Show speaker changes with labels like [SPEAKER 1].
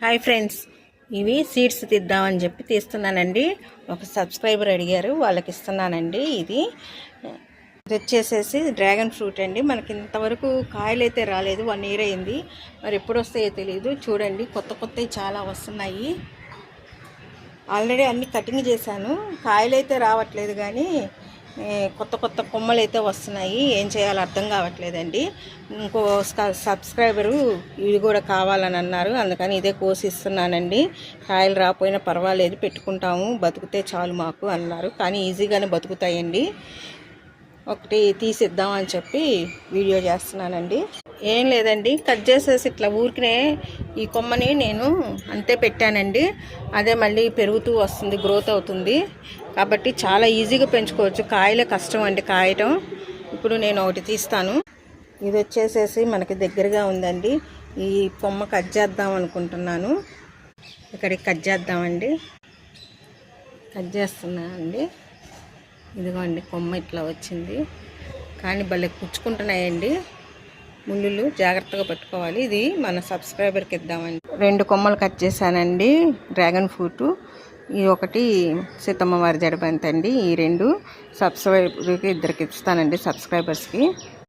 [SPEAKER 1] Hi friends, ఇవి seeds తీద్దామని చెప్పి తీస్తున్నానండి. ఒక సబ్స్క్రైబర్ అడిగారు, వాళ్ళకి ఇస్తున్నానండి. ఇది వచ్చేసేసి డ్రాగన్ ఫ్రూట్ అండి. మనకి ఇంతవరకు కాయలు అయితే రాలేదు, 1 ఇయర్ అయింది. మరి ఎప్పుడు వస్తాయో తెలియదు. చూడండి, కొత్త కొత్తవి చాలా వస్తున్నాయి. ఆల్రెడీ అన్ని కటింగ్ చేశాను, కాయలు అయితే రావట్లేదు, కానీ కొత్త కొత్త కొమ్మలు అయితే వస్తున్నాయి. ఏం చేయాలో అర్థం కావట్లేదండి. ఇంకో సబ్స్క్రైబరు ఇవి కూడా కావాలని అన్నారు, అందుకని ఇదే కోసిస్తున్నానండి. కాయలు రాకపోయినా పర్వాలేదు, పెట్టుకుంటాము, బతుకుతే చాలు మాకు అన్నారు. కానీ ఈజీగానే బతుకుతాయండి. ఒకటి తీసిద్దాం అని చెప్పి వీడియో చేస్తున్నానండి. ఏం లేదండి, కట్ చేసేసి ఇట్లా ఊరికినే ఈ కొమ్మని నేను అంతే పెట్టానండి. అదే మళ్ళీ పెరుగుతూ వస్తుంది, గ్రోత్ అవుతుంది. కాబట్టి చాలా ఈజీగా పెంచుకోవచ్చు. కాయలే కష్టం అండి కాయటం. ఇప్పుడు నేను ఒకటి తీస్తాను. ఇది వచ్చేసేసి మనకి దగ్గరగా ఉందండి. ఈ కొమ్మ కట్ చేద్దాం అనుకుంటున్నాను. ఇక్కడికి కట్ చేద్దామండి. కట్ చేస్తున్నానండి. ఇదిగోండి, కొమ్మ ఇట్లా వచ్చింది, కానీ భలే కుచ్చుకుంటున్నాయండి. ముళ్ళు జాగ్రత్తగా పట్టుకోవాలి. ఇది మన సబ్స్క్రైబర్కి ఇద్దామండి. 2 కొమ్మలు కట్ చేశానండి, డ్రాగన్ ఫ్రూట్. ఇది ఒకటి సీతమ్మ వారి జడబంతి అండి. ఈ 2 సబ్స్క్రైబర్కి, 2 ఇస్తానండి సబ్స్క్రైబర్స్కి.